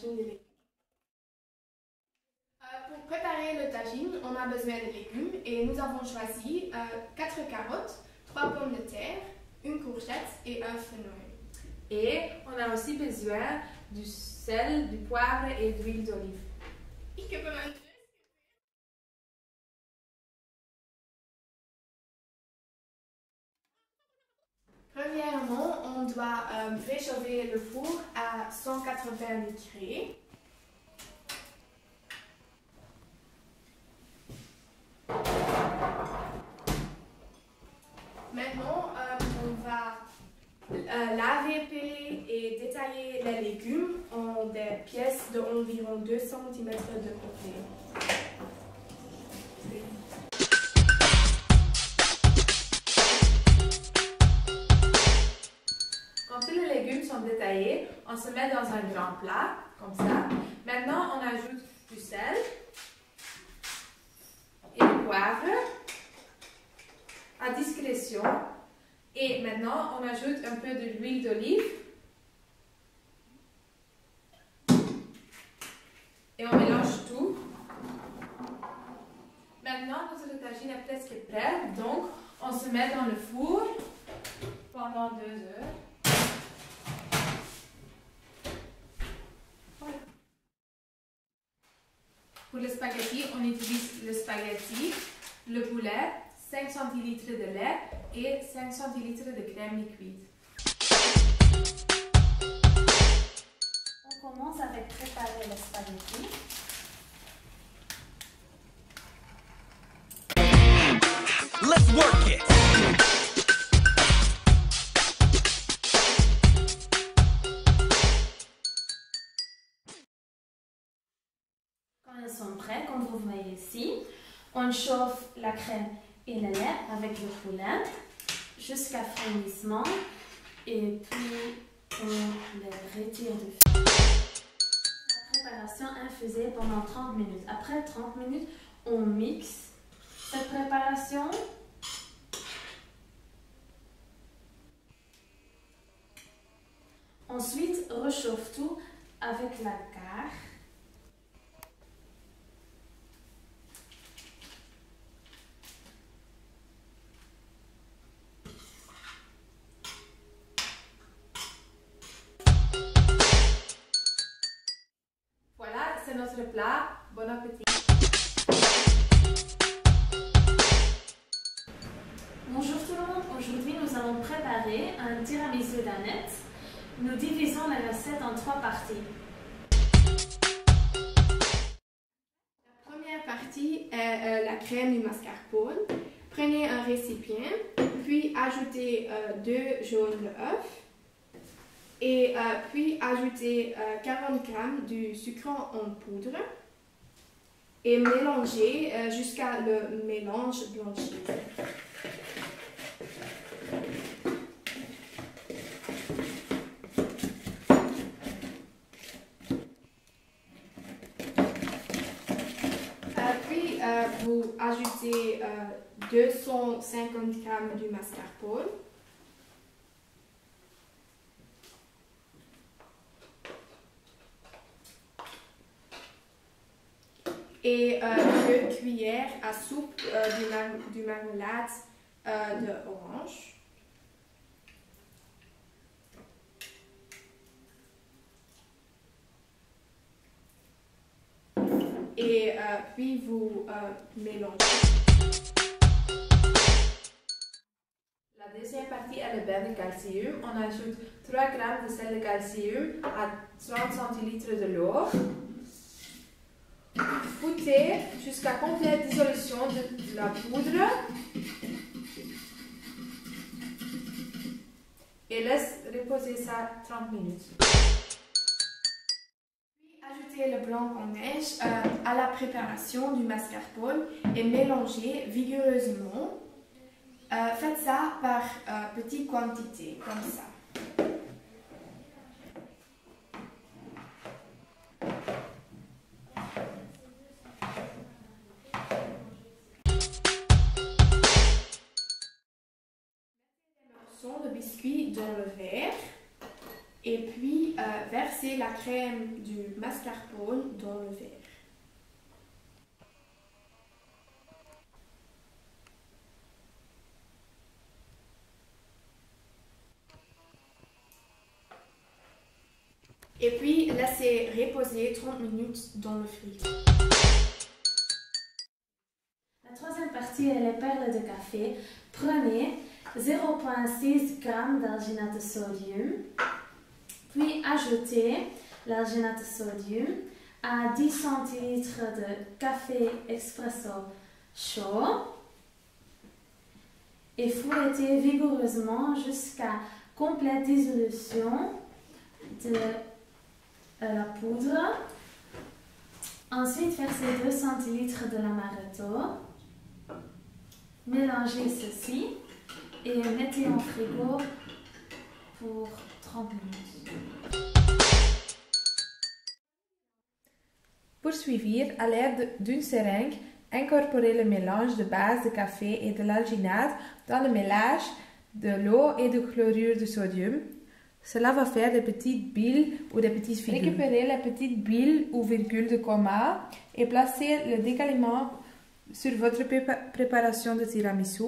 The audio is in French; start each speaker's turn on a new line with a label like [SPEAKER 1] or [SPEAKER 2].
[SPEAKER 1] tagine de légumes. Pour préparer le tagine, on a besoin de légumes et nous avons choisi 4 carottes, 3 pommes de terre, une courgette et un fenouil.
[SPEAKER 2] Et on a aussi besoin du sel, du poivre et de l'huile d'olive.
[SPEAKER 1] Premièrement, on doit réchauffer le four à 180 degrés. Maintenant, on va laver, peler et détailler les légumes en des pièces d'environ 2 cm de côté.
[SPEAKER 2] Quand tous les légumes sont détaillés, on se met dans un grand plat, comme ça. Maintenant, on ajoute du sel et du poivre à discrétion. Et maintenant, on ajoute un peu de l'huile d'olive. Et on mélange tout. Maintenant, notre tagine est presque prête. Donc, on se met dans le four pendant 2 heures. Pour le spaghetti, on utilise le spaghetti, le poulet, 5 centilitres de lait et 5 centilitres de crème liquide.
[SPEAKER 3] On commence avec préparer le spaghetti.
[SPEAKER 4] Let's work it.
[SPEAKER 3] Quand ils sont prêts, comme vous voyez ici, on chauffe la crème et le lait avec le poulet jusqu'à frémissement et puis on les retire du feu. La préparation infusée pendant 30 minutes. Après 30 minutes, on mixe cette préparation. Ensuite, réchauffe tout avec la gare.
[SPEAKER 2] Voilà, c'est notre plat. Bon appétit!
[SPEAKER 3] Bonjour tout le monde, aujourd'hui nous allons préparer un tiramisu d'Annette. Nous divisons la recette en 3 parties.
[SPEAKER 1] La première partie est la crème du mascarpone. Prenez un récipient, puis ajoutez 2 jaunes d'œufs et puis ajoutez 40 g du sucre en poudre et mélangez jusqu'à le mélange blanchi. Puis vous ajoutez 250 g du mascarpone. Et 2 cuillères à soupe du marmelade d'orange. Et puis vous mélangez.
[SPEAKER 2] La deuxième partie est le bain de calcium. On ajoute 3 g de sel de calcium à 30 centilitres de l'eau. Foutez jusqu'à complète dissolution de la poudre et laisse reposer ça 30 minutes.
[SPEAKER 1] Puis ajoutez le blanc en neige à la préparation du mascarpone et mélangez vigoureusement. Faites ça par petites quantités, comme ça. De biscuits dans le verre et puis verser la crème du mascarpone dans le verre. Et puis laisser reposer 30 minutes dans le frigo.
[SPEAKER 3] La troisième partie est les perles de café. Prenez 0,6 g d'alginate de sodium, puis ajoutez l'alginate de sodium à 10 centilitres de café expresso chaud et fouettez vigoureusement jusqu'à complète dissolution de la poudre. Ensuite, versez 2 centilitres de l'amaretto. Mélangez ceci et mettez en frigo pour 30 minutes.
[SPEAKER 2] Pour suivre, à l'aide d'une seringue, incorporez le mélange de base de café et de l'alginate dans le mélange de l'eau et du chlorure de sodium. Cela va faire des petites billes ou des petites figures. Récupérez les petites billes ou virgules de coma et placez le décalement sur votre préparation de tiramisu.